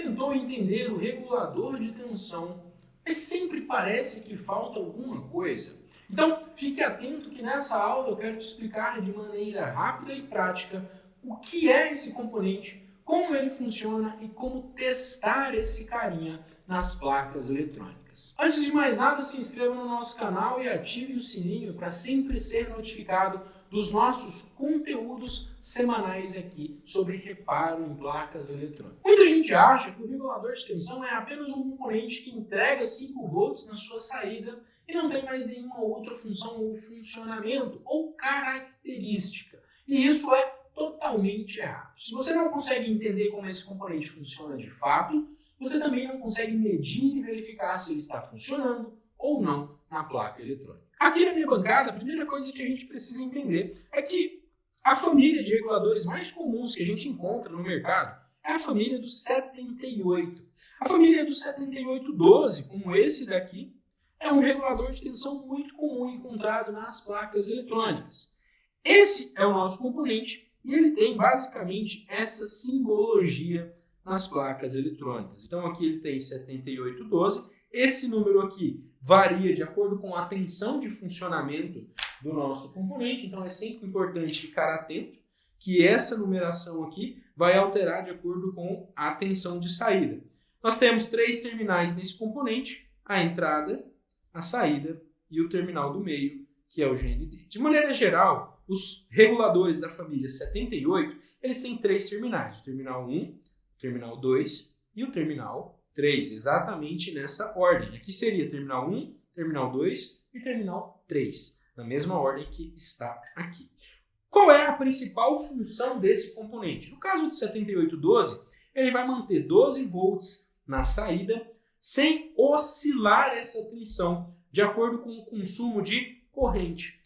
tentou entender o regulador de tensão, mas sempre parece que falta alguma coisa? Então, fique atento que nessa aula eu quero te explicar de maneira rápida e prática o que é esse componente, como ele funciona e como testar esse carinha nas placas eletrônicas. Antes de mais nada, se inscreva no nosso canal e ative o sininho para sempre ser notificado dos nossos conteúdos semanais aqui sobre reparo em placas eletrônicas. Muita gente acha que o regulador de tensão é apenas um componente que entrega 5 volts na sua saída e não tem mais nenhuma outra função ou funcionamento ou característica. E isso é totalmente errado. Se você não consegue entender como esse componente funciona de fato, você também não consegue medir e verificar se ele está funcionando ou não na placa eletrônica. Aqui na minha bancada, a primeira coisa que a gente precisa entender é que a família de reguladores mais comuns que a gente encontra no mercado é a família do 78. A família do 7812, como esse daqui, é um regulador de tensão muito comum encontrado nas placas eletrônicas. Esse é o nosso componente e ele tem basicamente essa simbologia nas placas eletrônicas. Então aqui ele tem 7812. Esse número aqui varia de acordo com a tensão de funcionamento do nosso componente. Então é sempre importante ficar atento que essa numeração aqui vai alterar de acordo com a tensão de saída. Nós temos 3 terminais nesse componente: a entrada, a saída e o terminal do meio, que é o GND. De maneira geral, os reguladores da família 78, eles têm 3 terminais: o terminal 1, o terminal 2 e o terminal 3, exatamente nessa ordem. Aqui seria terminal 1, terminal 2 e terminal 3, na mesma ordem que está aqui. Qual é a principal função desse componente? No caso do 7812, ele vai manter 12 volts na saída sem oscilar essa tensão de acordo com o consumo de corrente.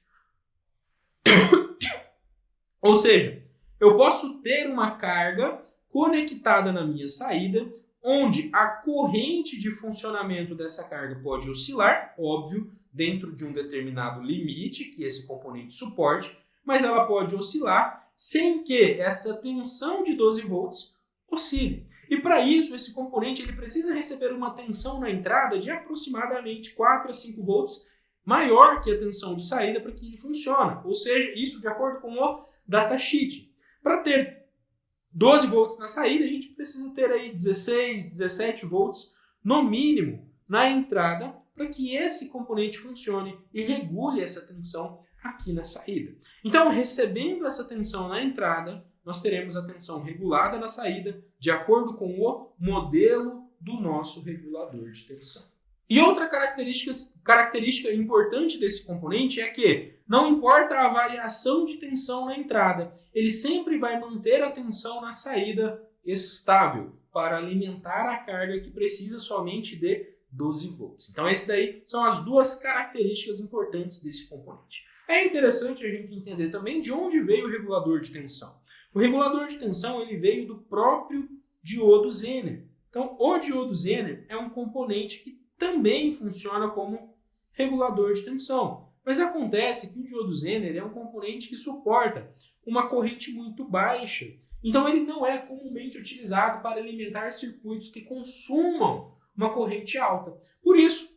Ou seja, eu posso ter uma carga conectada na minha saída, onde a corrente de funcionamento dessa carga pode oscilar, óbvio, dentro de um determinado limite que esse componente suporte, mas ela pode oscilar sem que essa tensão de 12 volts oscile. E para isso, esse componente ele precisa receber uma tensão na entrada de aproximadamente 4 a 5 volts, maior que a tensão de saída para que ele funcione. Ou seja, isso de acordo com o datasheet. Para ter 12 volts na saída, a gente precisa ter aí 16, 17 volts no mínimo na entrada para que esse componente funcione e regule essa tensão aqui na saída. Então, recebendo essa tensão na entrada, nós teremos a tensão regulada na saída de acordo com o modelo do nosso regulador de tensão. E outra característica importante desse componente é que não importa a variação de tensão na entrada, ele sempre vai manter a tensão na saída estável para alimentar a carga que precisa somente de 12 volts. Então, essas daí são as duas características importantes desse componente. É interessante a gente entender também de onde veio o regulador de tensão. O regulador de tensão ele veio do próprio diodo Zener. Então, o diodo Zener é um componente que também funciona como regulador de tensão. Mas acontece que o diodo Zener é um componente que suporta uma corrente muito baixa. Então, ele não é comumente utilizado para alimentar circuitos que consumam uma corrente alta. Por isso,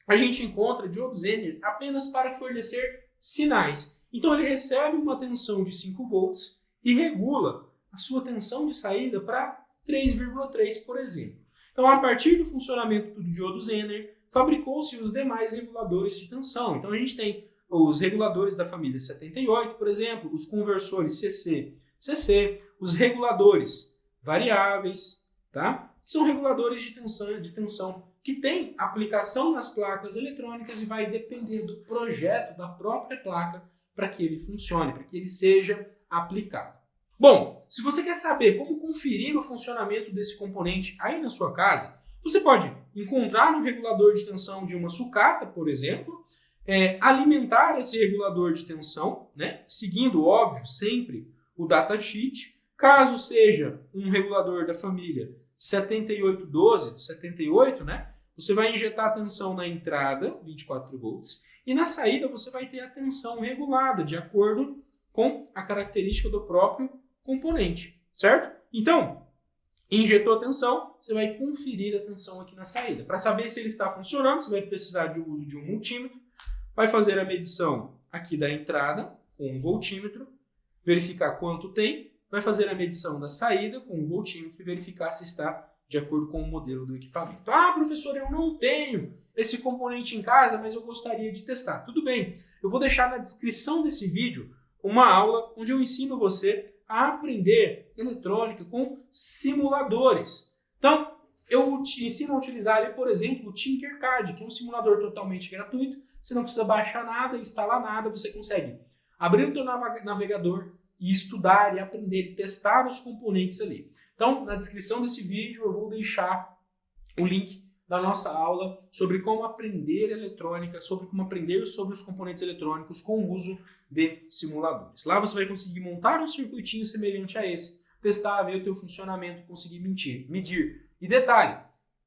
a gente encontra diodo Zener apenas para fornecer sinais. Então, ele recebe uma tensão de 5 volts e regula a sua tensão de saída para 3,3, por exemplo. Então, a partir do funcionamento do diodo Zener, fabricou-se os demais reguladores de tensão. Então, a gente tem os reguladores da família 78, por exemplo, os conversores CC, CC, os reguladores variáveis, tá? São reguladores de tensão que têm aplicação nas placas eletrônicas e vai depender do projeto da própria placa para que ele funcione, para que ele seja aplicado. Bom, se você quer saber como conferir o funcionamento desse componente aí na sua casa, você pode encontrar no regulador de tensão de uma sucata, por exemplo, alimentar esse regulador de tensão, né, seguindo, óbvio, sempre o datasheet. Caso seja um regulador da família 7812, 78, né, você vai injetar a tensão na entrada, 24 volts, e na saída você vai ter a tensão regulada, de acordo com a característica do próprio componente, certo? Então, Injetou a tensão, você vai conferir a tensão aqui na saída. Para saber se ele está funcionando, você vai precisar do uso de um multímetro. Vai fazer a medição aqui da entrada com um voltímetro, verificar quanto tem. Vai fazer a medição da saída com um voltímetro e verificar se está de acordo com o modelo do equipamento. Ah, professor, eu não tenho esse componente em casa, mas eu gostaria de testar. Tudo bem, eu vou deixar na descrição desse vídeo uma aula onde eu ensino você a aprender eletrônica com simuladores. Então, eu te ensino a utilizar ali, por exemplo, o Tinkercad, que é um simulador totalmente gratuito. Você não precisa baixar nada, instalar nada, você consegue abrir o seu navegador e estudar e aprender e testar os componentes ali. Então, na descrição desse vídeo eu vou deixar o link da nossa aula sobre como aprender eletrônica, sobre como aprender sobre os componentes eletrônicos com o uso de simuladores. Lá você vai conseguir montar um circuitinho semelhante a esse, testar, ver o teu funcionamento, conseguir medir. E detalhe,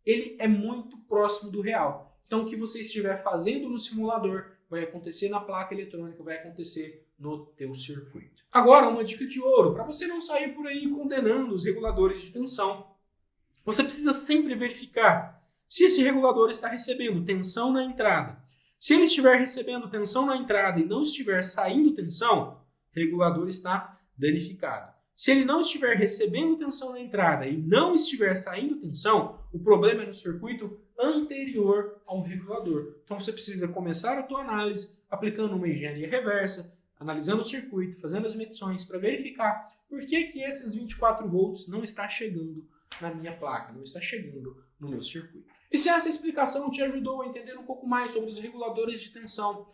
ele é muito próximo do real. Então, o que você estiver fazendo no simulador vai acontecer na placa eletrônica, vai acontecer no teu circuito. Agora, uma dica de ouro, para você não sair por aí condenando os reguladores de tensão, você precisa sempre verificar se esse regulador está recebendo tensão na entrada. Se ele estiver recebendo tensão na entrada e não estiver saindo tensão, o regulador está danificado. Se ele não estiver recebendo tensão na entrada e não estiver saindo tensão, o problema é no circuito anterior ao regulador. Então você precisa começar a tua análise aplicando uma engenharia reversa, analisando o circuito, fazendo as medições para verificar por que esses 24 volts não está chegando na minha placa, não está chegando no meu circuito. E se essa explicação te ajudou a entender um pouco mais sobre os reguladores de tensão,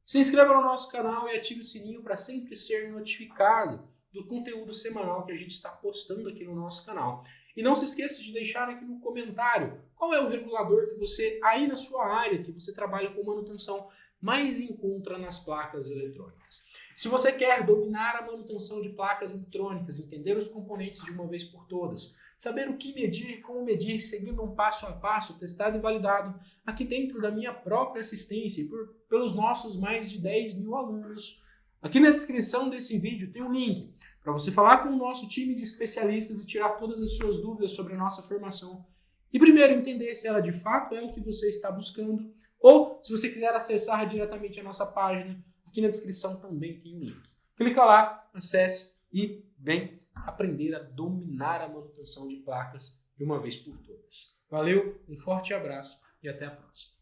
se inscreva no nosso canal e ative o sininho para sempre ser notificado do conteúdo semanal que a gente está postando aqui no nosso canal. E não se esqueça de deixar aqui no comentário qual é o regulador que você, aí na sua área, que você trabalha com manutenção, mais encontra nas placas eletrônicas. Se você quer dominar a manutenção de placas eletrônicas, entender os componentes de uma vez por todas, saber o que medir, como medir, seguindo um passo a passo, testado e validado, aqui dentro da minha própria assistência e pelos nossos mais de 10 mil alunos, aqui na descrição desse vídeo tem um link para você falar com o nosso time de especialistas e tirar todas as suas dúvidas sobre a nossa formação. E primeiro entender se ela de fato é o que você está buscando, ou se você quiser acessar diretamente a nossa página, aqui na descrição também tem um link. Clica lá, acesse e vem aprender a dominar a manutenção de placas de uma vez por todas. Valeu, um forte abraço e até a próxima.